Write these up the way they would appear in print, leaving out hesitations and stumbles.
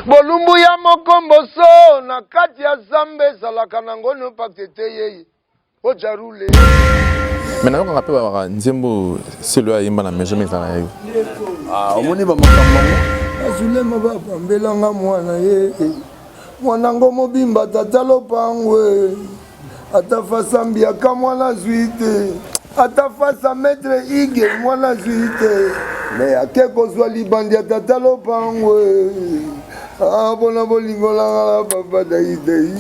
Bolumbu ya mokomboso na kati ya zambe salaka nango no pakete yeye. Ojarule. Maintenant on rappelle avoir nzembo celui à yimba na maison mezala yo. Ah omoni ba makambo. Azule mababa mbelanga mwana ye. Mwana ngo mobimba tata lopangwe. Atafasa mbia ka mwana zuite. Atafasa maître Ige mwana zuite. Mais akeko zwa libandi ya tata lopangwe. Ah bona bolingo la baba daidai.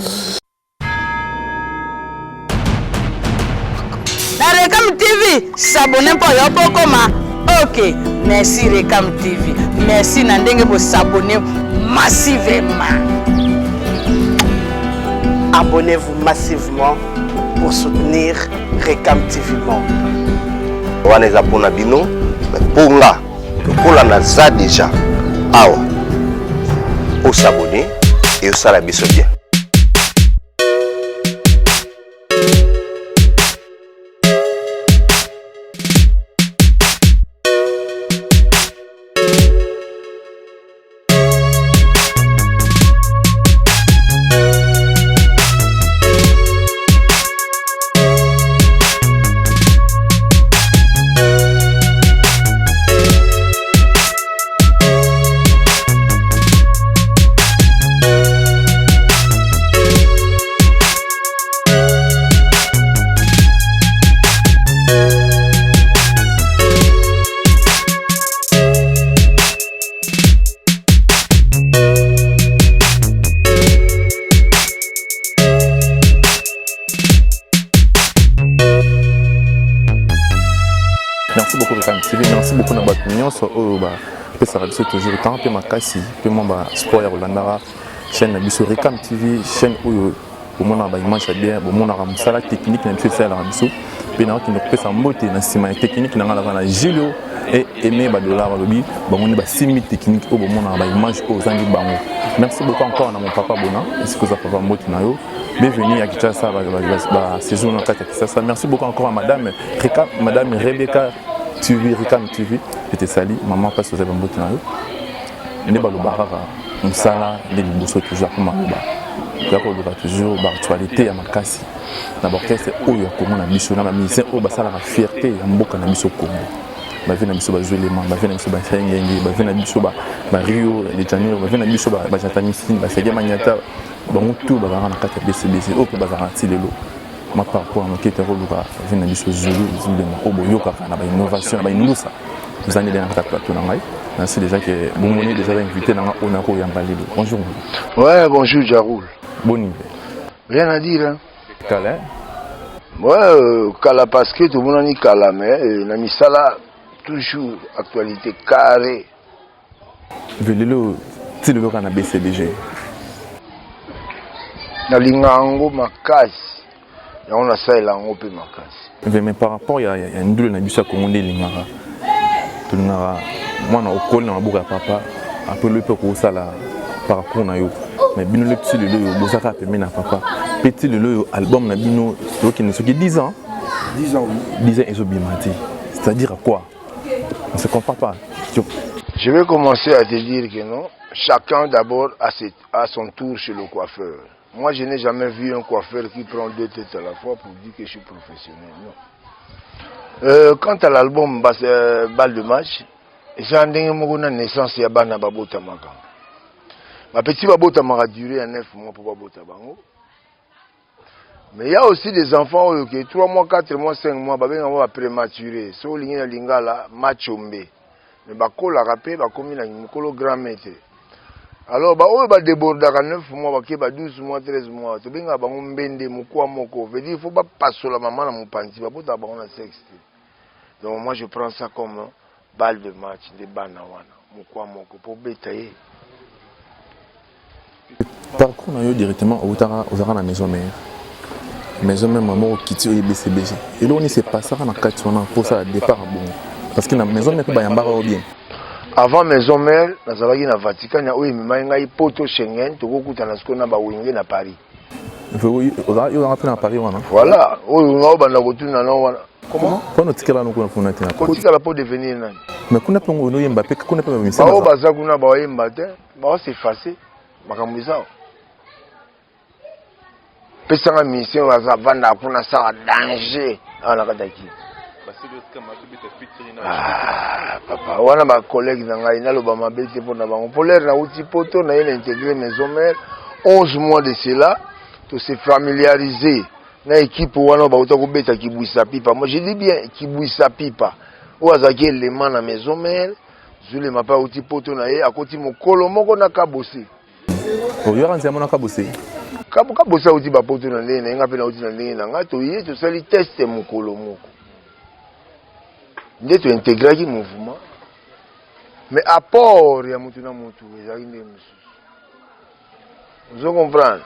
Recam TV, s'abonner pour yo pokoma. OK, merci Recam TV. Merci nandenge pour s'abonner massivement. Abonnez-vous massivement pour soutenir Recam TV Monde. On est abonné à Bino, mais pour là, pour la NASA déjà. Ah, au s'abonner et au salabi bien. Merci beaucoup Recam TV, merci beaucoup na batunion so oba pesa biso toujours tant pe makasi pe mamba sport ya Rolandara chaîne na biso Recam TV chaîne oyo bomona ba image bien bomona ka musala technique na biso ça la biso pe na ki no pesa mbote na sima technique na ngala na Julio et Aimé Badola balobi bomoni ba simi technique o bomona ba image o zangi bango. Merci beaucoup encore na mon papa Bona est-ce que ça papa mbote na yo bienvenue à Kinshasa la saison en Kinshasa. Merci beaucoup encore à madame Rebecca TV Recam TV était sali maman passe aux abonnés na yo ne ba lo baraka musala les liboso toujours comme ba ya ko lo toujours ba actualité ya makasi na orchestre oyo ko na biso na musicien o basala la fierté ya mboka na biso Congo ba vina biso ba jouer les mains ba vina biso ba fengengi ba vina biso ba Rio de Janeiro ba vina biso ba jatamisine ba sege manyata bango tout ba na kata BCBC o ko ba za lelo ma parcours en quête roluka vina biso zulu oboyoka na ba innovation ba inusa vous allez dans la plateau na ngai merci déjà que bon moni déjà invité na onako yambalilo. Bonjour. Ouais, bonjour Jaroul. Bonne nuit. Rien à dire hein. Kala. Ouais, kala parce que tout le monde a dit kala mais na misala toujours actualité carré. Velelo ti le kana BCBG. Na lingango makasi. On a ça et là on peut makasi. Mais par rapport il y a une doule na biso Congolais lingara. Tout na moi na okol na buka papa après le peu ko sala par rapport na yo. Mais bino le petit le bozaka pe na papa. Petit le album na bino donc il ne ce qui 10 ans. 10 ans oui. 10 ans ezobimati. C'est-à-dire à quoi? On se comprend pas. Je vais commencer à te dire que non, chacun d'abord a son tour chez le coiffeur. Moi, je n'ai jamais vu un coiffeur qui prend 2 têtes à la fois pour dire que je suis professionnel. Non. Quant à l'album Balle de match, j'ai une naissance à Bana Babota Maka. Ma petite Babota m'a duré 9 mois pour Babota Bango. Mais il y a aussi des enfants qui 3 mois, 4 mois, 5 mois, ils vont prématuré. So, ils ont lingala machombe. Mais bako la rapé, bako mi la mukolo grand maître. Alors, on va déborder à 9 mois, 12 mois, 13 mois. Tu vas mbende mukwa moko. Veut dire il faut pas passer la maman dans mon panty, pas pour t'avoir un sexe. Donc moi je prends ça comme balle de match, des banawana, mukwa moko pour bétailler. Par contre, on a eu directement au la maison mère. Maison mère maman qui tire les BCBG. Et là on s'est passé dans 4 mois pour ça départ bon. Parce que la maison mère pas yambara bien. Avant maison mère, nous avons na Vatican, na oyi mima ngai poto Schengen, to kokuta na skona ba wenge na Paris. Oui, on a appris à Paris wana. Voilà, oyi nga banda kotuna na wana. Comment? Quand on tikala no kuna tena. Kotika la pour devenir nani? Mais kuna pongo no yemba pe kuna pe misa. Ba baza kuna ba yemba te, ba s'effacer. makambo eza pesanga mission waza vanda kuna sa danger ala kataki papa wana ba collègue na ngai naloba mabe te pona bango polaire na uti poto na yena intégrer maison mère 11 mois de cela to se familiariser na équipe wana ba uta kobeta kibwisa pipa. Moi je dis bien kibwisa pipa ozaki élément na maison mère zule mapa uti poto na ye akoti mokolo moko na kabose oyo ranzia mona kabose kabosa uti ba poto na ndenge nga pe na uti na ndenge na nga to ye to sali test mokolo moko nde to intégrer ki mouvement mais apport ya mutu na mutu ezali nde mosusu vous comprenez.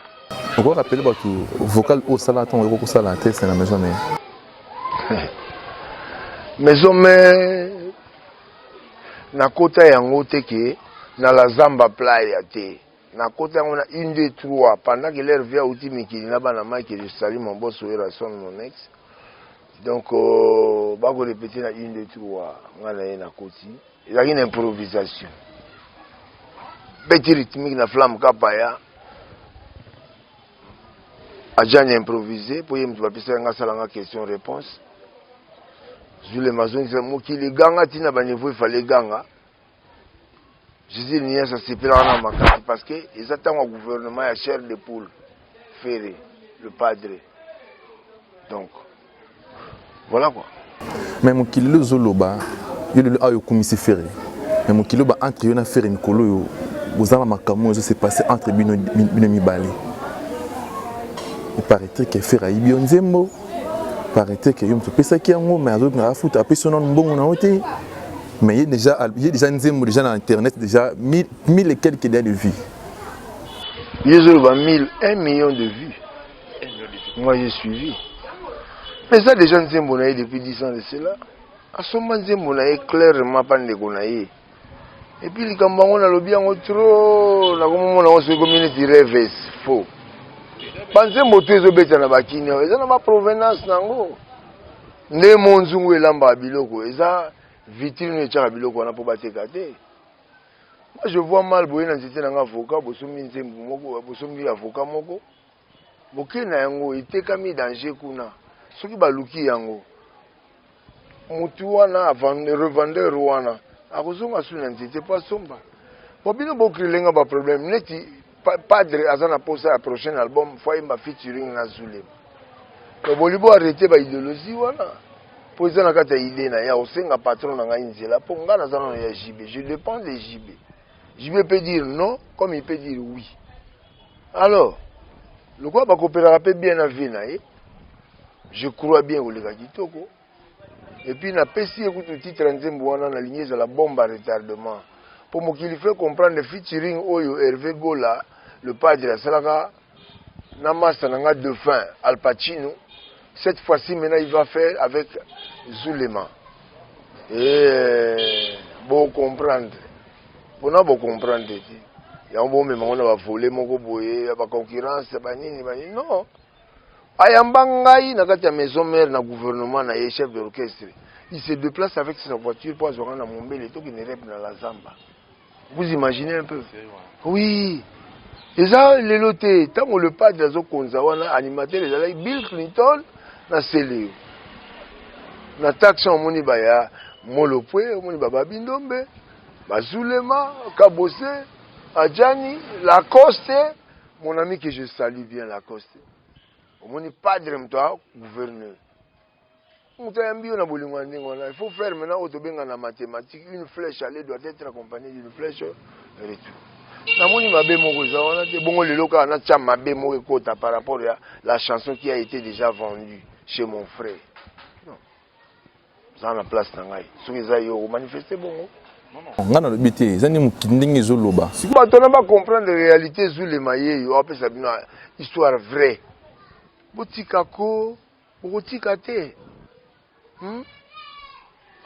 On va rappeler que vocal au salaton et au salaté c'est la maison mère. Maison mère na kota yango teke na la zamba playa te. Na kota yango na 1 2 3 pendant que l'air vient outi mikili na bana mai que je salue mon boss ou son mon ex. Donc ba ko répéter na 1 2 3 ngana ye na koti. Il y a une improvisation. Petit rythmique na flamme kapaya. Adjan improvisé pour y me question réponse. Je les mazons qui les ganga tina ba niveau il fallait ganga. Je dis ni ça c'est pas dans ma parce que ils attendent au gouvernement à chair de poule ferré le padre. Donc voilà quoi. Mais mon kilo zoloba il le a eu comme si ferré. Mais mon kilo ba entre yona ferré Nicolo yo vous avez makamo ça s'est passé entre bino mibali. Il paraîtrait que faire aïe bien zembo, paraîtrait que yom pesa qui ango mais azot na foot après son nom bon na hoté mais il y a déjà nzembo déjà dans internet déjà 1000 et quelques années de vie. Il y a 1 million de vues. Moi j'ai suivi. Mais ça déjà nzembo na depuis 10 ans de cela. À ce moment nzembo na clairement pas ndeko na ye. Et puis les kambango na lobi ango trop na comme on se community rêve faux. Banze moto ezobeta na bakini eza na ba provenance nango nde monzungu elamba biloko eza vitrine etchaka biloko wana po bateka te. Moi je vois mal boye na nzete nanga avocat bosomi nzembo moko bosomi avocat moko boke na yango etekami danger kuna soki baluki yango mutu wana revendeur wana akozonga su na nzete po asomba bobino bokrilenga ba problème neti padre azana posa la prochain album faut imba featuring na Zulema. To bolibo arrêter ba idéologie wana. Poza na kata idée na ya osenga patron na nzela po ngana zana ya JB. Je dépends de JB. JB peut dire non comme il peut dire oui. Alors, le quoi ba coopérer peu bien na vie na je crois bien au lega kitoko. Et puis na pesi écoute titre nzembo wana na lignée de la bombe à retardement. Pour moi qu'il fait comprendre le featuring Oyo Hervé Gola, le padre de Salaka, Namasa Nanga de fin, Al Pacino. Cette fois-ci, maintenant, il va faire avec Zulema. Et bon comprendre. Pour nous, bon comprendre. Il y a un bon moment, on va voler, mon goboye, il y a pas concurrence, non. Ayambangaï, n'a pas maison mère, na gouvernement, na chef d'orchestre. Il se déplace avec sa voiture pour se rendre à Montbel et tout qui ne rêve dans la Zamba. Vous imaginez un peu? Oui. Et ça, les lotés, tant que le padre de Zokonzawana, animateur, les alliés, Bill Clinton, na Célé. Na taxe en Monibaya, Molopwe, Monibaba Bindombe, Bazulema, Kabose, Adjani, Lacoste, mon ami que je salue bien, Lacoste. Mon padre, toi, gouverneur. Il faut faire maintenant en mathématiques, une flèche aller doit être accompagnée d'une flèche retour. Par rapport à la chanson qui a été déjà vendue chez mon frère. Non. Ça a la place dans la manifester bon. On a le BT, ça n'est pas zoloba. Si on ne comprendre la réalité sur les mailles, on peut savoir une histoire vraie. Botikako, botikate.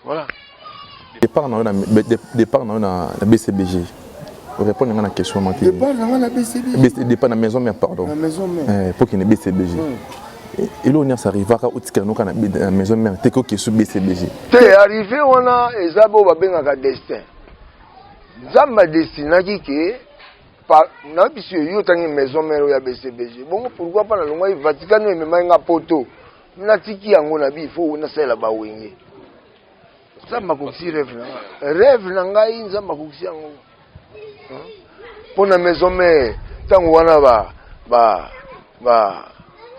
Voilà. Départ dans la BCBG. Pour répondre à la question, départ dans la BCBG. Départ dans la maison mère, pardon. La maison mère. Pour qu'il y ait BCBG. Et là, on arrive à la maison mère, t'es quoi qui est sous BCBG? T'es arrivé, on a, et ça, on va bien à destin. Ça m'a destiné qui na biso yo tangi maison mère ya BCBG bon pourquoi pas na longwa Vatican no emema nga poto na tiki yango na bi fo na sala ba wenge nzamba kokusi rêve na ngai nzamba kokusi yango pona maison mère tango wana ba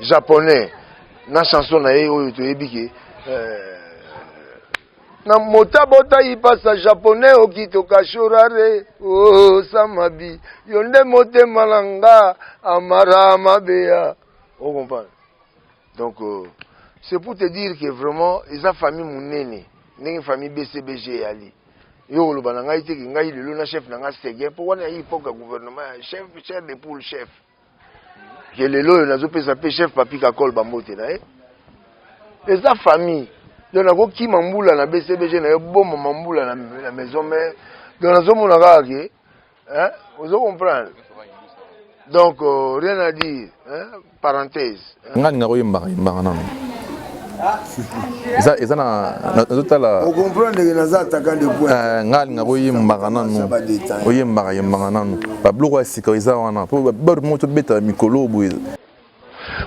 japonais na chanson na ye oyo toyebike na motabota ipasa japonais okitoka shorare oh samabi yonde motema nanga amara mabeya on comprend donc c'est pour te dire que vraiment eza famille munene ndenge famille BCBG yali yo loba na ngai te ngai lelo na chef na nga sege pour wana ipoka gouvernement chef de poule chef que lelo nazo pesa pe chef papi kakol bambote na eza famille donc nako kima mbula na BCBG na yo bomba mambula na maison mère donc nazo mona kaka ke hein vous comprendre donc rien à dire hein parenthèse ngani ngako yemba nanu eza na totala on comprendre que naza attaquant de point ngani ngako yemba nanu oyemba nanu ba bloko asika eza wana po ba moto beta mikolo boye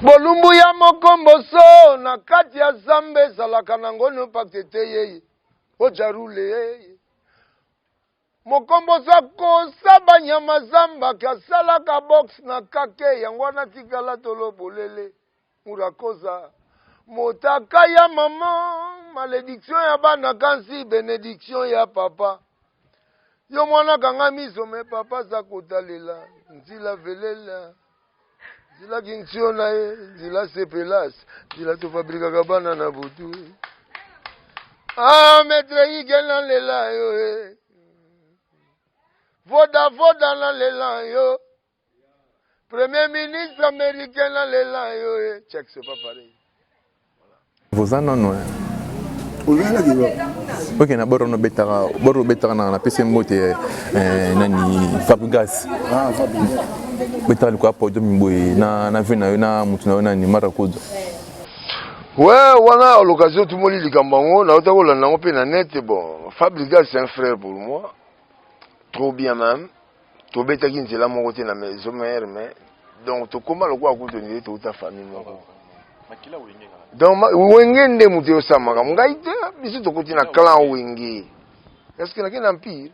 bolumbu ya mokomboso na kati ya zambe ezalaka nango no pakete yeye ojarule yeye mokomboso akosaba nyama zamba kasalaka box na kake yango wana tikala tolobolele murakoza motaka ya mama malédiction ya bana kansi bénédiction ya papa yo mwana kanga miso me papa za kotalela nzila velela Zila kinksiona zila sepelas, zila to fabrika kabana na butu. Ah, maître Higuel dans les là yo. Voda dans les là yo. Premier ministre américain dans les là yo. Check, c'est pas pareil. Vous en non. Ok, na boro betara na pese mbote nani Fabregas. Ah, Fabregas. Betara kwa podium mboye na vena na mutu na nani Marakudo. Ouais, voilà, à l'occasion tout le monde dit Kambango, na otako la nango pe na net bon. Fabregas c'est un frère pour moi. Trop bien même. To betaki nzela mo côté na maison mère mais donc to koma lo kwa kutonire to ta famille moko. Makila wenge. Donc wenge nde mutu osamaka ngai te biso to kuti na clan wenge. Est-ce que na ken empire?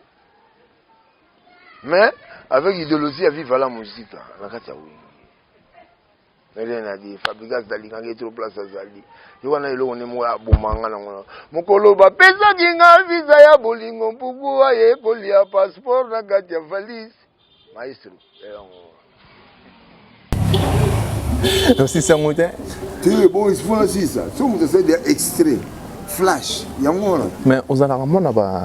Mais avec idéologie à vivre la musique na kati ya wenge. Rien à dire. Fabregas dali ngaki trop place azali. Yo wana elo ne mo abomanga na ngona. Mokolo ba pesa kinga visa ya bolingo mpuku aye kolia passeport na kati ya valise. Maestro. Si c'est mon temps. Tu bon, il faut aussi ça. Tu me dis des extraits flash. Yangona. Mais aux alarmons ba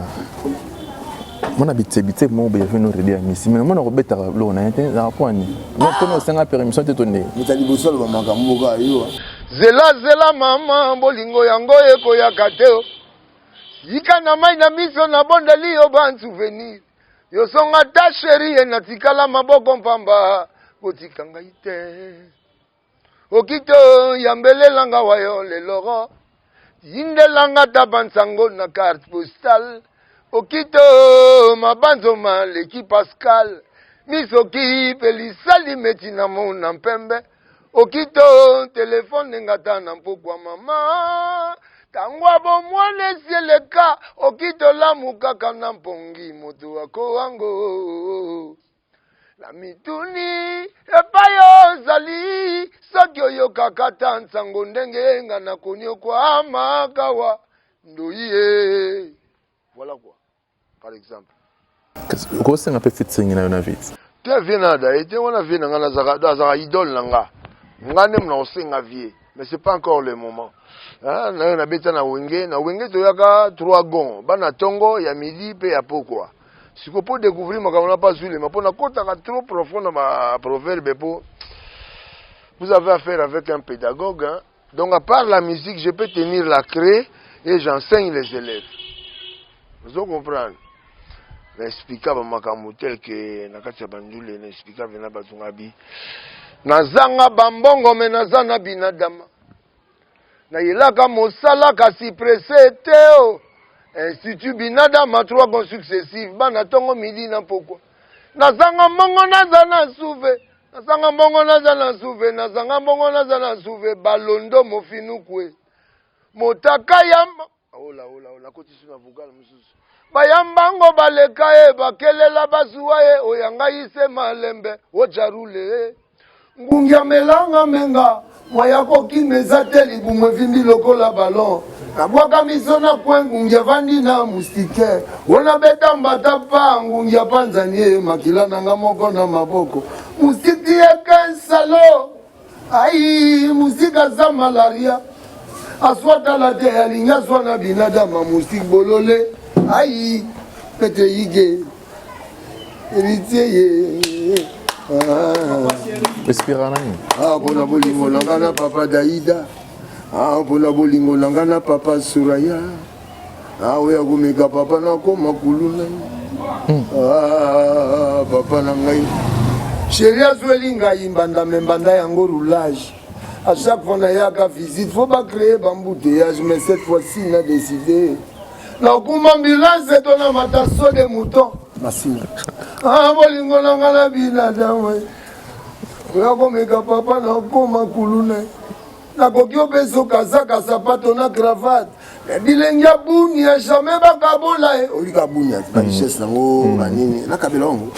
mon habité mon bien venu redia misi mais mon robeta lo na été na point non kono senga permission te tonné mutali bosolo ba makamboka yo zela mama bolingo yango eko ya kateo yika na mai na miso na bondeli yo ban souvenir yo songa ta chérie na tikala maboko mpamba botikanga ite okito yambelelanga wayo le loro yindelanga tabansango na carte postale okito mabanzoma leki Pascal misoki pelisali metina mona mpembe okito telefone ngata na mpokwa mama tangwa bomwane sieleka okito lamu kaka na mpongi moto wako wango la mituni epayo zali soki oyokaka ta nsango ndenge nga na konyo kwa makawa ndoye voilà quoi. Par exemple. Qu'est-ce qu'on a fait featuring na vie? Tu viens nada, et tu on a vu na za idole nanga. Ngane mna osenga vie, mais c'est pas encore le moment. Ah na beta na wenge to yaka 3 gon, bana tongo ya midi pe ya pokwa. Si ko pour découvrir makamona pas sur les mais pour na kota trop profond ma proverbe pour vous avez affaire avec un pédagogue hein? Donc à part la musique, je peux tenir la craie et j'enseigne les élèves. Vous comprenez? N'explica ba makambo tel que na kati ya banjule n'explica vena batungabi nazanga bambongo me nazana binadama na yelaka mosala kasi pressé teo institut binadama 3 gon successifs bana tongo midi na pokwa Nazanga mbongo naza na souve. Nazanga mbongo naza na souve. Nazanga mbongo naza na souve. Balondo mofinukwe. Motaka yamba. Ola. Koti suna vocal mususu. Bayambango baleka e bakelela basuwa e oyanga ise malembe ojarule. Ngungia melanga menga. Mwayako kimeza teli bumwe vimbi lokola balon. Kabwaka misona kwen ngungia vandi na mustike. Ona beta mbata pa ngungia panzanie makila nanga moko na maboko. Mustiki eke salo. Ai musika za malaria. Aswata la te alinga swana binadama mustik bolole. Ai pete yige. Héritier ye. Espérant nani. Pona bolingo langana papa Daïda. Pona bolingo langana papa Suraya. Oya komeka papa na koma kuluna. Papa na ngai. Chérie azweli ngai mbanda yango roulage. À chaque fois qu'il y a une visite, il faut pas créer bambouteillage, mais cette fois-ci, on a décidé. La ambulance est dans la matation des moutons. Massine. Bolingo langana binada we. Oya komeka papa na koma kuluna. Na kokio beso kazaka sapato na cravate. Bilengia bunia jamais bakabola e. Olika bunia ba richesse nango banini na kabelongo.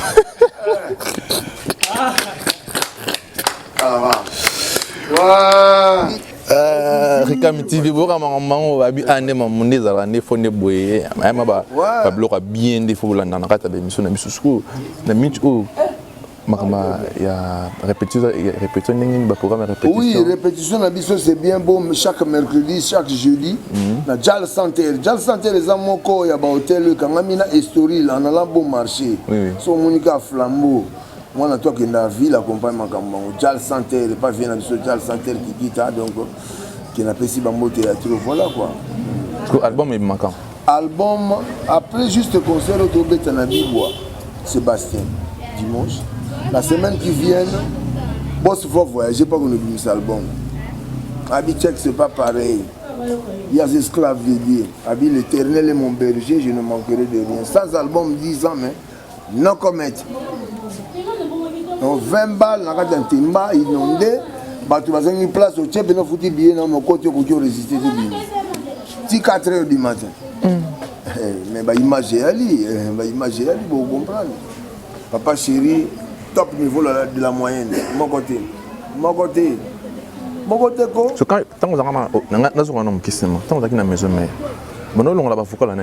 Rikam TV boka maman ba bi ande mamunde za ne fonde boye ma ba bloka bien de fo landa na kata be mission na bisusu na mitch o makama ya répétition ningi ba programme répétition. Oui, répétition na biso c'est bien bon chaque mercredi, chaque jeudi na Jal Santer les amoko ya ba hôtel kangami na history là na la bon marché. So monika flambeau. Moi, je suis dans la ville, accompagne ma campagne. Jal Santer, pas vient à Jal Santer qui quitte, donc qui n'a pas si bon théâtre. Voilà quoi. L'album est manquant. Album, après juste concert au Tobet en Abibois, Sébastien, dimanche. La semaine qui vient, bon, il faut voyager, pas qu'on oublie cet album. Abitchek, c'est pas pareil. Il y a des esclaves dédiés. Abi l'éternel est mon berger, je ne manquerai de rien. Sans album, 10 ans, mais non commettre. Donc 20 balles, dans le timba, inondé, tu vas une place au tchèpe et nous foutu billet dans mon côté pour résister au billet. C'est 4 heures du matin. Mais l'image est allée, vous comprenez. Papa chéri, top niveau de la moyenne. Mon côté quoi. Tant que vous avez un homme qui s'aime, tant que vous avez une maison, mais on va faire la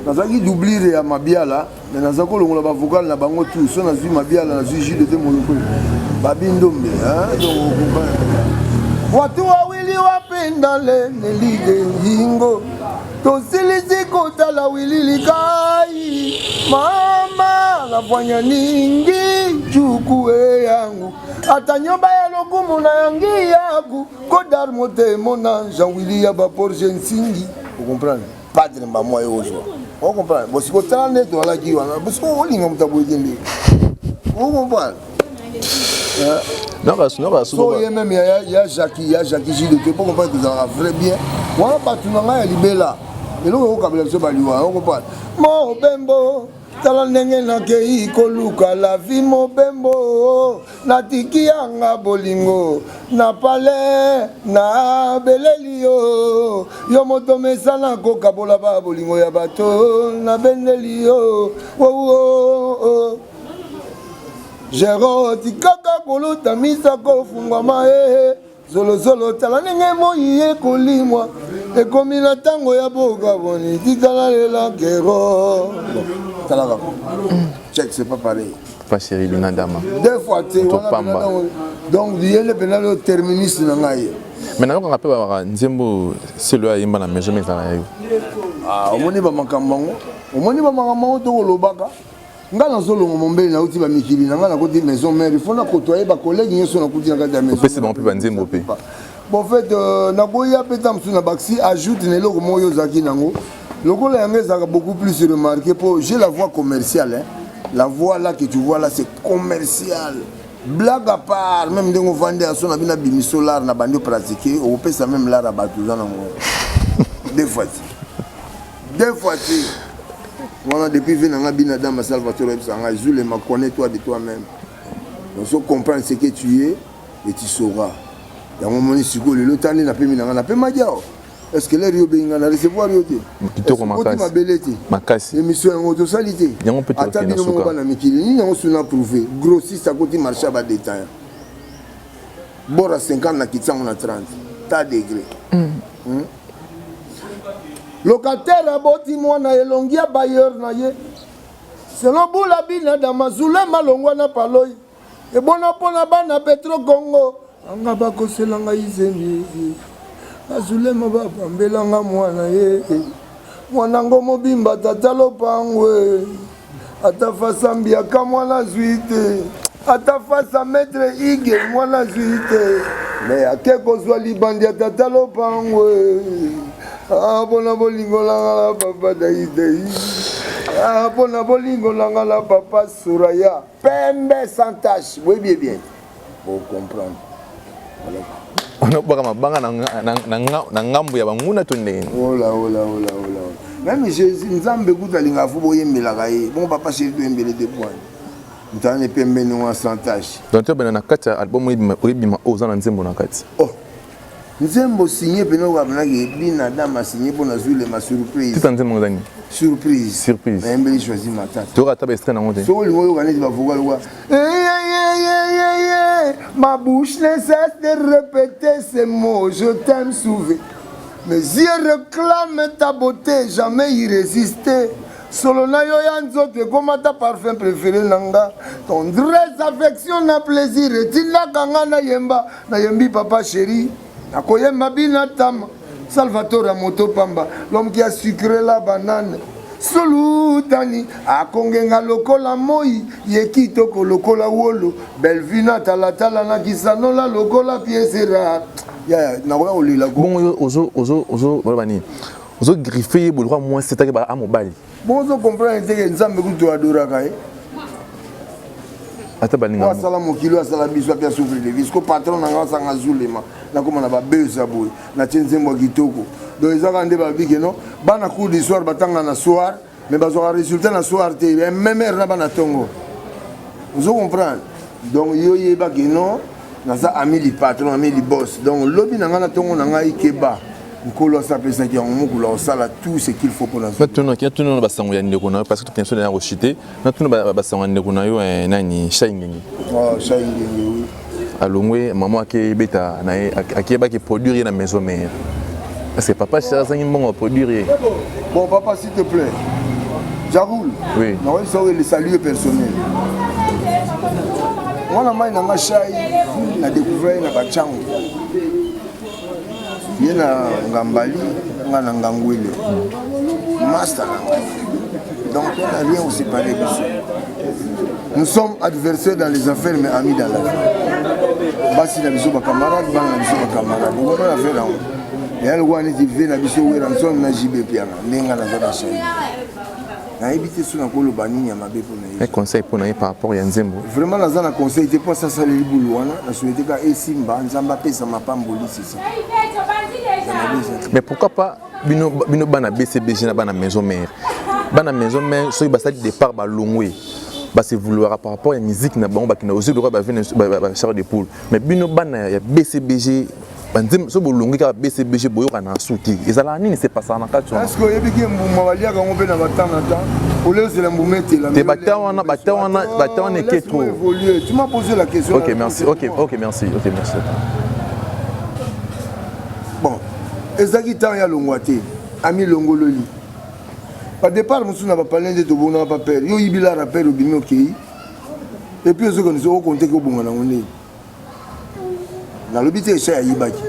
nazaki doubler ya mabiala mais nazako longola ba vocal na bango tout so nazui mabiala nazui jus de te moloko babindombe donc watu wawili wapendale nelige hingo tosilisi kotala wili likai mama lafanya ningi chukue yangu ata nyoba ya lokumu na yangi yaku kodar motemo na Jean Willy ya ba Porsche nsingi vous comprenez padre mba moyo aujourd'hui. On comprend. Bon, si vous avez dans la gueule, parce qu'on lit comme ça, vous comprenez. Non, so même il y a Jackie Gilles de pour comprendre que ça va bien. Moi, pas tout le monde est libéré. Et là, on comprend ça, on comprend. Mon bembo, talandenge na kei koluka la vie mon bembo, na tiki anga bolingo, na pale na belelio, yo moto mesana koka bola ba bolingo ya bato na benelio, oh. Jero tikaka koluta misa kofungwa mae, zolo talandenge moye kolimwa. Et comme il a tango ya boga boni, tikala lela kero. Check, c'est pas pareil. Pas Cyril Lunadama. Deux fois, tu donc, il y a le terminus dans la vie. Maintenant, on rappelle à Nzembo, c'est le Aïma, la maison, mais ça a on est pas macamango. On est pas macamango, tu le baga. Ngana solo ngombe na uti ba mikili na ngana côté maison mère il faut na côtoyer ba collègues ils sont na côté na la maison. C'est bon plus Nzembo pe. Bon, en fait, na boya petam suna baxi ajoute ne loko moyo zaki nango. Loko la yangé zaka beaucoup plus remarqué pour j'ai la voix commerciale hein. La voix là que tu vois là c'est commercial. Blague à part même de on vendre à son abina bimi solar na bandi pratiquer on peut ça même là rabattu dans nango. Deux fois. Voilà, depuis que je suis dans Salvatore, je me connais toi de toi-même. Donc, il faut comprendre ce que tu es et tu sauras. Il y a un moment où tu le temps n'a pas mis est-ce que les Rio Benga na recevoir Rio? Makasi. Émission en autosalité. Yango peut être na soka. Na mikili ni yango suna prouver. Grossiste à côté marché ba détail. Bora 50 na kitsango na 30. Ta degré. Locataire aboti mwana elongia bailleur na ye. Selon bula bina da mazula malongwa na paloi. E bona pona bana Petro Congo. Anga bakoselanga izemi. Azulema baba mbelanga mwana ye mwana ngo mobimba tata lopangwe atafasa mbiaka mwana zuite atafasa maître ige mwana zuite me akeko zwa libandi ya tata lopangwe abona bolingo langa la papa daidei abona bolingo langa la papa Suraya pembe sans tache oui bien pour comprendre voilà. On a pas mabanga na ngambu ya banguna to ndenge. Ola. Même Jésus nzambe kuta linga fubo yembela kaye. Bon papa chéri to yembele de points. Ntane pembe no sans tâche. Donc tu bana na kati album ibima ozana nzembo na kati. Oh. Nzembo signé peno wa bana ke bina dama signé pour na zule ma surprise. Tout nzembo ngani? Surprise. Mbeli choisi matata. Tu auras ta extrait na ngote. So le moyo kanezi ba vocal wa. Ma bouche ne cesse de répéter ces mots. Je t'aime souvent. Mes yeux réclament ta beauté, jamais y résister. Solona yo yanzote comme ta parfum préféré nanga. Tendresse, affection, na plaisir. Etina kanga na yembi papa chéri. Nakoyemba bina tama. Salvatore Moto Pamba, l'homme qui a sucré la banane. Solutani, akongenga lokola moi, yekitoko lokola wolo, belvina talatala na kisanola lokola piesera. Ya, na wala olila ko. Bon ozo balabani. Ozo griffer bolwa moins c'est que ba amobali. Bon ozo comprendre que nzambe kuto adora kai. Ata baninga. Asala mokilo asala biso pia souffrir de vie. Ko patron na ngasa ngazulema. Na koma na ba beza boy. Na tenzembo kitoko. Donc ils ont ba biki non. Bana cours du soir batanga na soir, mais bazo résultat na soir te même heure na bana tongo. Vous comprenez? Donc yo yeba que non, na za ami li patron, ami li boss. Donc lobi na ngana tongo na ngai keba. Nkolo sa pesa ki en mukula osala tout ce qu'il faut pour la. Maintenant qui a tout non basango ya ndeko na parce que tu es rechuté. Na tout basango ndeko na yo nani shaingi. Oh shaingi oui. Alongwe maman qui beta na akeba qui produire na maison mère. Parce que papa c'est ça bon produire. Bon papa s'il te plaît. Jaroul. Oui. Non, il saurait le salut personnel. Moi na mai na machai na découvert na bachango. Yena ngambali ngana ngangwele. Master. Donc on n'a rien au séparé. Nous sommes adversaires dans les affaires mais amis dans la vie. Basi na biso ba camarade, ba na biso ba camarade. On va faire là. Et elle voit les divers na biso weranson na jibe piana. Nenga na za chai. Na éviter sous na kolo bani ya mabe pour na. Un conseil pour na par rapport à Nzembo. Vraiment na za na conseil te pas ça le boulwana, na souhaiter ka esimba nzamba pesa mapamboli c'est ça. Mais pourquoi pas bino bana BCBG na bana maison mère. Bana maison mère so ba ça départ ba longwe. Bah c'est vouloir par rapport à la musique na bon bah qui na aussi le droit bah venir bah charge de poule. Mais bino bana ya BCBG banzim so bolongi ka BCBG boyo kana souti. Ezala nini c'est pas ça na katu. Est-ce que yebi mbuma walia ka ngombe na batanga ta. Ole c'est la mbumete la. Te batawana est trop. Tu m'as posé la question. OK, merci. OK, merci. Bon, ezaki tan ya longwate. Ami longololi. Au départ, je n'avais pas parlé de bon père. Yo ibila rappel au bimi OK. Et puis ce que nous avons compté que bon na ngone. Na lobité chez Ayibaki.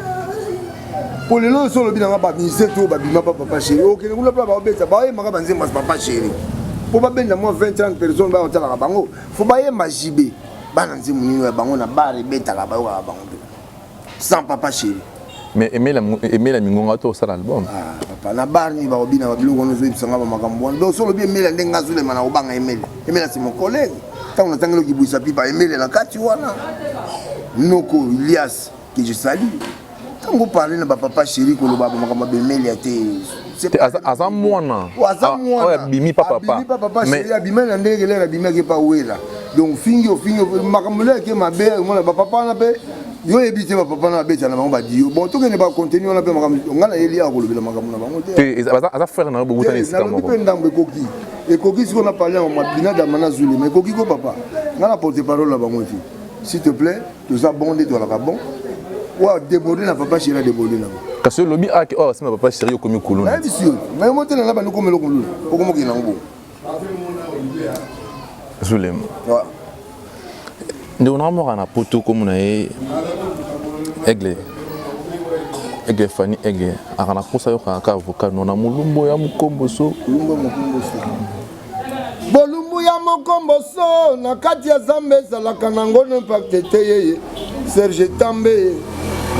Pour les lots sur le bina pas ministre to ba bima papa chéri. OK, nous la pas ba beta ba e maka banze mas papa chéri. Pour ba benda moi 20-30 personnes ba otala bango. Faut ba e majibe. Ba na nzi munyi ba bango na bare beta ka ba wa bango. Sans papa chéri. Mais aimer la mingonga to ça l'album. Ah papa na bar ni ba obina ba biloko no zo ibisanga ba makambo. Donc solo bien mela ndenga zule mana obanga emele. Emela c'est mon collègue. Tant on attend ki buisa pipa emele la kati wana. Noko Ilias que je salue. Quand vous parlez de papa chéri ko lo ba makambo emele ate aza mwana abimi papa chéri abima na ndenge lera abimaki pa wela donc fingi makambo leke mabe mona papa na pe yo ebite papa na beta na bango ba dio bon to ke ne ba continuer na pe makambo ngana eli akolobela makambo na bango te aza frère na bobuta na sika moko na ndambe ekoki ekoki siko na parler en mabina da mana zuli mais ekoki ko papa ngana porte parole na bango te s'il te plaît nous a bondé toi la bon wa déborder na papa chéri déborder na kasi lobi aki oh c'est ma papa chéri komi kuluna bien sûr mais moi te na ba ndiko melo kuluna okomo ki na ngo Zulem nde on mort na poto comme na aigle Fanny aigle akana kosa yo ka avocat non na mulumbo ya mukomboso bolumbu ya mokomboso na kati ya zambe ezalaka na ngono impact te yeye Serge Tambe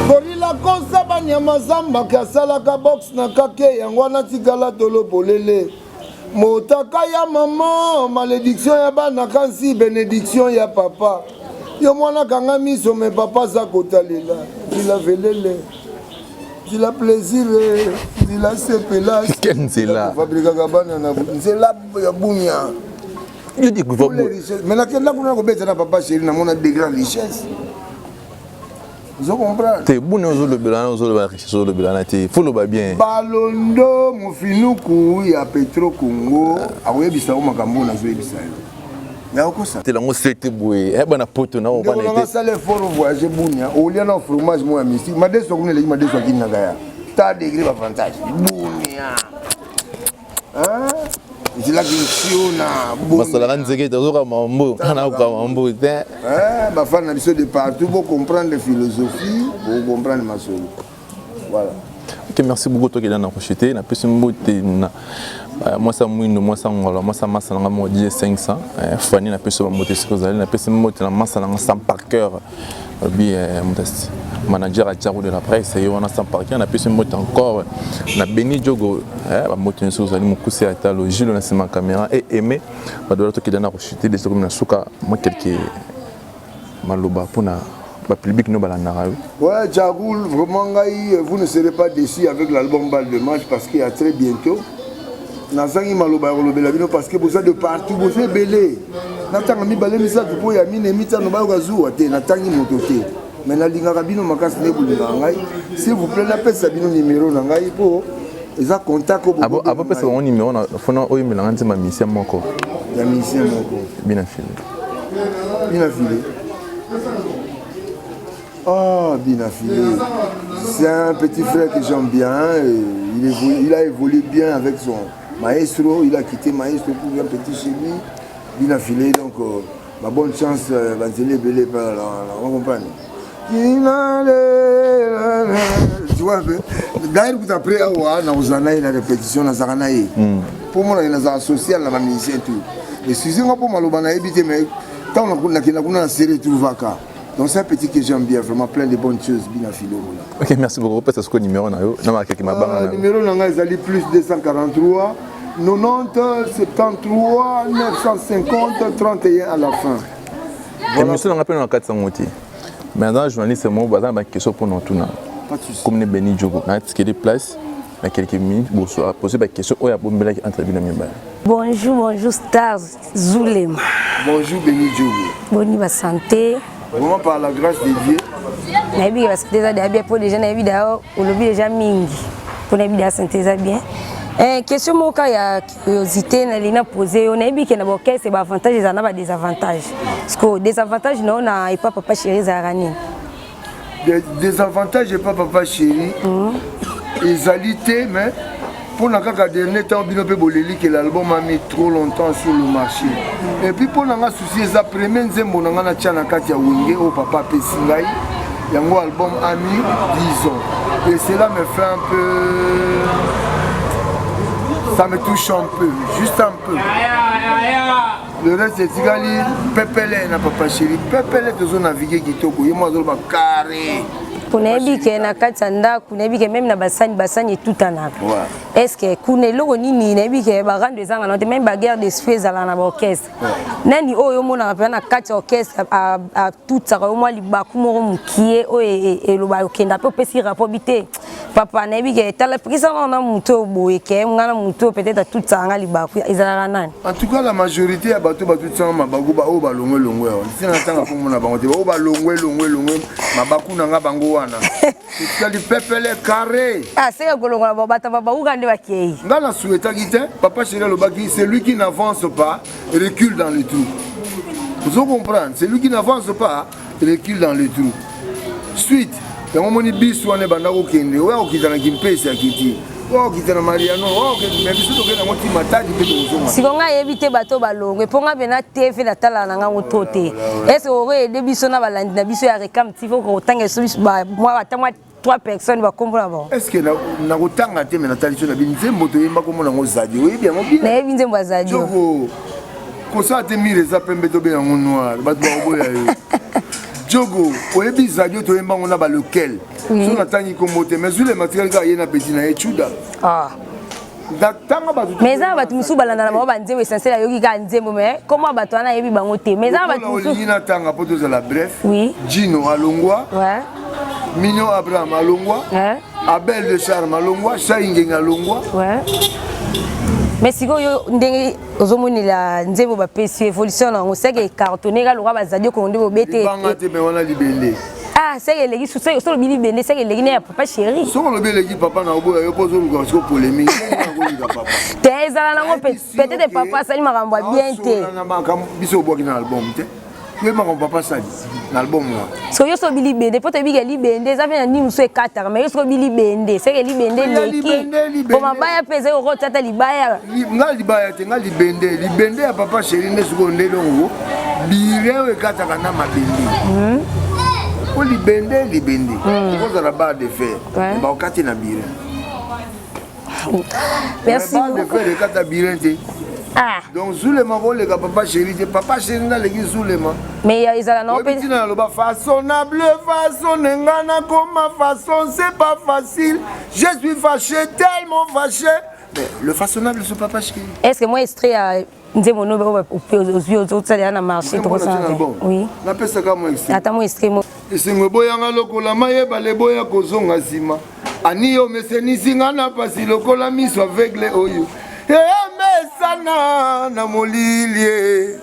gorila kosa banyama zamba kasalaka box na kake yango wana tikala tolo polele motaka ya mama malédiction ya bana kansi bénédiction ya papa yo mwana kanga miso me papa za kotalela dila velele dila plaisir dila sepela kenzela fabrika kabana na nzela ya bunya yo dis que mais na kenda kuna ko beta na papa chéri na mona de grande richesse vous comprenez te bune ozolo belana ozolo ba richesse ozolo belana te faut ba bien balondo mofinuku ya Petro Congo akoyebisa o makambo na zoyebisa yo te lango sete boye e bana poto na o bana te on a salé fort voyager bunya o lia na fromage mo ya mystique madeso kuna le madeso akina gaya ta degré ba avantage bunya c'est la question na bunya masala nzeke tozoka mambo na ko mambo te ba fan na biso de partout pour comprendre la philosophie pour comprendre ma solo voilà. Ok, merci beaucoup toi qui dans Rochité na pesi mbote na moi ça mwindo moi ça ngolo moi ça massa na mo 500 Fanny na pesi mbote sikozali na pesi mbote na massa na 100 par cœur bi modeste manager à Tiago de la presse et on a 100 par cœur na pesi mbote encore na Beni Diogo ba mbote sikozali mukuse ata logi na sima caméra et aimé ba dola toi qui dans Rochité des comme na suka moi quelques maloba pona public nous balandara. Ouais, Djagoul, vraiment, vous ne serez pas déçus avec l'album Balle de Match parce qu'il y a très bientôt. Nazangi maloba rolobela parce que vous êtes de partout, vous êtes belé. Natanga mi balé misa tu peux yamine mita no ba gazu ate natangi mototé. Mais na linga rabino makas ne bulinga ngai. S'il vous plaît, la pesa bino numéro na ngai po. Eza contact ko. Abo pesa mon numéro na fona oyo milanga ntima mission moko. Ya mission moko. Bien affilé. Bien affilé. Oh, bien affilé. C'est un petit frère que j'aime bien. Il a évolué bien avec son maestro. Il a quitté maestro pour un petit chez lui. Bien affilé. Donc, ma bonne chance, Vanzele Belé, on comprend. Tu vois, d'ailleurs, après, on a une répétition dans Zaranaï. Pour moi, on a un social dans la ministère et tout. Excusez-moi pour moi, on a évité, mais quand on a serré tout le vaca. Donc c'est un petit que j'aime bien, vraiment plein de bonnes choses, bien affilé. Ok, merci beaucoup. Peut-être que le numéro, le numéro est plus 243 90 73 950 31 à la fin. Voilà. Monsieur, on appelle dans 400 motifs. Maintenant, journaliste, c'est moi, je vais question pour nous. Pas de souci. Comme Beni Diogo, on a des places, il y a quelques minutes, pour poser des questions. Bonjour, bonjour, Stars Zulem. Bonjour, Beni Diogo. Bonne santé. Vraiment par la grâce de Dieu. Nabi parce que déjà bien pour les gens nabi dao ou le déjà mingi pour nabi da santé ça bien. Question mo ka ya curiosité na lina poser on nabi que na boke c'est ba avantage et na ba désavantage. Parce que désavantage non na pas papa chéri zarani. Des avantages et pas papa chéri. Égalité mais pour na kaka dernier temps bino pe boleli que l'album a mis trop longtemps sur le marché. Et puis pour nga souci za premier nzembo nga na tia na kati ya wenge au papa pesingai yango album a mis 10 ans. Et cela me fait un peu, ça me touche un peu, juste un peu. Le reste c'est Tigali Pepele na papa chéri. Pepele toujours naviguer kitoko yemo azolo ba carré. Kunebi ke na katanda kunebi ke même na basani tout anaka. Est-ce que kunelo nini nebi ke ba rendre zanga non même ba guerre des feux à la orchestre. Nani oyo mona pa na kati orchestre à tout ça au moins libaku moro mukie o e lo ba okenda pe pesi rapport bité. papa na yebi ke tala prisa na muto boye ke ngana muto peut-être tout ça nga libaku ezala nani. En tout cas la majorité ya bato tout ça mabaku ba o ba longwe longwe sina tanga ko mona bango te o ba longwe mabaku na nga bango wana. C'est du peuple carré. Ah c'est ko longola ba bata ba uga nde bakei. Ngana souhaita gite papa chéri le baki c'est lui qui n'avance pas recule dans le trou. Vous comprenez, c'est lui qui n'avance pas recule dans le trou. Suite yango moni biso wana banda ko kende wa okitana kimpesa kiti wa okitana Mariano wa okitana biso to kena moti matadi pe to zonga sikonga yebite bato balongwe ponga bena TV na tala na ngango tote est-ce ore de biso na balandi na biso ya Rekam TV ko tanga so biso ba moi batamwa 3 personnes ba comprendre bon est-ce que na ko tanga te na tali so na binzembo to yemba ko mona ngo zadi oui bien mo bien na binzembo zadi ko sa te mire za pembe to be ngo noir bato ba oboya yo Jogo, oyebi zadio to yemba ngona ba lequel. So na tangi ko mote mais zule materiel ka yena petit na echuda. Ah. Datanga ba mais ça ba tumusu balanda na ba nzembo essentiel yoki ka nzembo mais comment ba to na yebi bango te mais ça ba tumusu na tanga poto za la bref. Oui. Gino Alongwa. Ouais. Mignon Abraham Alongwa. Ouais. Abel de Charme Alongwa, Chaingenga Alongwa. Ouais. Mais si vous ndenge ozomoni la nzembo ba pesi evolution na ngoseke cartonné ga lokwa bazadio ko ndebo bete banga te me wana libende ah c'est legi so bili bende c'est legi na papa chéri so ko lobelegi papa na oboya yo pozo luka so polémique na ko papa te ezala nango peut-être papa sali makambo bien te na makambo biso boki na album te mais makambo papa sali na album moi so yo so bili bende poto bige libende za vena ni muso ekata mais yo so bili bende c'est que libende leki ko mabaya pese ko tata libaya ngal libaya te ngal libende ya papa chéri ne suko ndelo bire ekata kana mabende ko libende ko za ba de fer ba okati na bire merci ba de fer ekata bire te. Ah. Donc Zulema ko le papa chéri na leki Zulema. Mais il y a non petit na lo ba façonnable façon ngana comme ma façon c'est pas facile. Je suis fâché tellement fâché. Mais le façonnable c'est papa chéri. Est-ce que moi extrait à nzemo no ba aux yeux aux autres na marché to ça. Oui. Na pesa ka moi extrait. Ata moi extrait mo. Esengwe boyanga lokola mayeba le boya kozonga sima. Ani yo mesenisi ngana pasi lokola miso aveugle oyo. Sana na molilie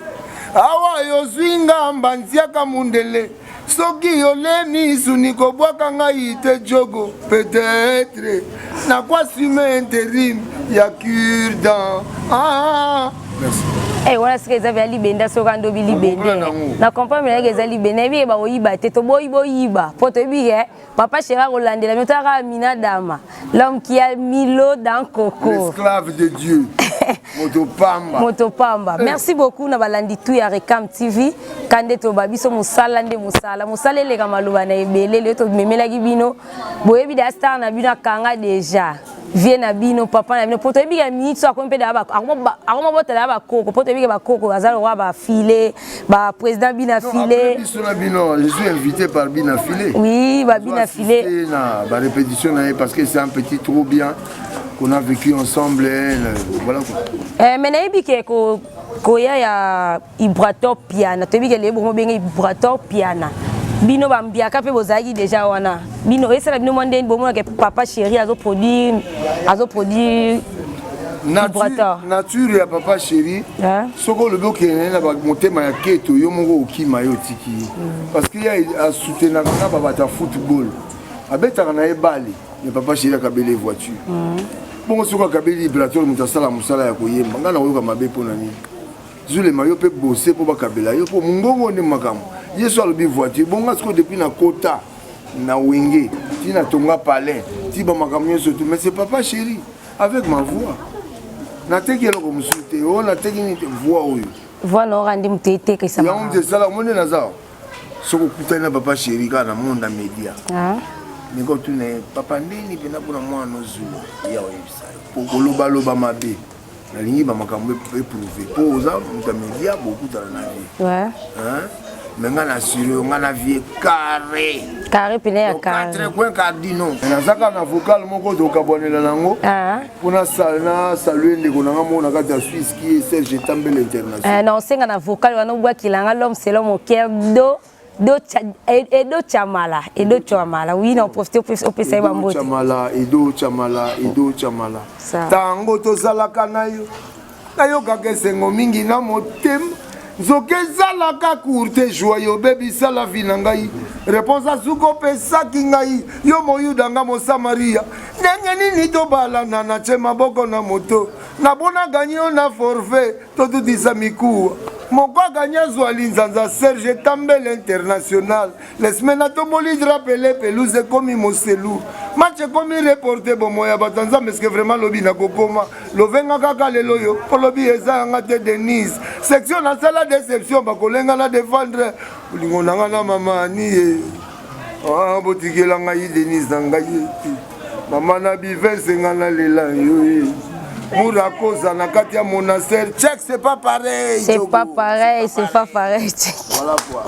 awa yo zwinga mbanziaka mundele soki yoleni suniko bwaka ngai te jogo peut-être na kwa sume intérim ya cure-dent merci. Eh wana sika eza vya libenda soka ndo bilibende na comprendre na eza libenda bi ba oyiba te to boyiba poto bi papa chéra Rolandela metaka mina dama l'homme qui a mis l'eau dans coco l'esclave de Dieu Motopamba. Merci beaucoup na balandi tout ya Rekam TV kande to babiso musala nde musala le kamaluba na ebele le to memela gibino boyebi da star na bino kanga déjà vie na bino papa na bino poto ebi ya minute so akompe da ba akoma botala ba koko poto ebi ba koko azalo wa ba filer ba président bina filer je suis invité par bina filer oui ba bina filer na ba répétition parce que c'est un petit trop bien qu'on a vécu ensemble voilà quoi. Mais nayebi ke ko ya Ibrator Piana to ebi ke le bongo benga Ibrator Piana bino bambiaka pe bozaki déjà wana bino esala bino monde bomona ke papa chéri azo produire nature ya papa chéri soko le bloqué na ba motema ya keto yo moko okima yo tiki parce qu'il y a soutenir na ba bata football abetaka na ebali ne papa chéri akabele voiture bon soko akabeli Ibrator mutasala musala ya koyemba ngana oyoka mabe pona ni zule mayo pe bosser po bakabela yo po mungongo ne makamo yeso alobi voiture bonga siko depuis na kota na wenge tina tonga palais ti ba makamyo surtout mais c'est papa chéri avec ma voix na teki eloko musute o na teki ni voix oyo voix no randi mutete ke sama ya on te sala monde na za soko kutana papa chéri kana monde media niko tune papa ndeni pena bona mwana zulu ya oyebisa po loba mabe na lingi ba makambo éprouvé po oza mutamedia beaucoup dans la vie hein mais ngana assuré ngana vie carré pene ya carré 4 coins cardinaux na zaka na vocal moko to kabonela nango pona saluer ndeko nanga mona kati ya Suisse qui est Serge Tambele international non senga na vocal wana bwa kilanga l'homme c'est l'homme au cœur d'eau Edo Chamala, oui, non, profiter au PC Bambo. Edo Chamala. Tango to zalaka na yo. Nayo kakesengo mingi na motem. Zoke zalaka courte joyeux baby sala vinangai. Réponse à suko pesa kingai. Yo moyu danga mo Samaria. Nenge nini to bala na chema boko na moto. Na bona gagné na forfait. To tout disa mikou. Moko gagné Zwali Nzanza Serge Tambel international. Les semaines à Tomoli rappelé pelouse comme Moselou. Match comme reporté bon moya batanza mais que vraiment lobi na kokoma. Lovenga kaka lelo yo. Polobi eza ngate Denise. Section na sala déception ba kolenga na défendre. Lingo nanga na mama ni. Ah botikela ngai Denise ngai. Mama na bivense ngana lela yo. Mourakosa na katia monastère, check c'est pas pareil. C'est pas pareil, c'est pas pareil. Voilà quoi.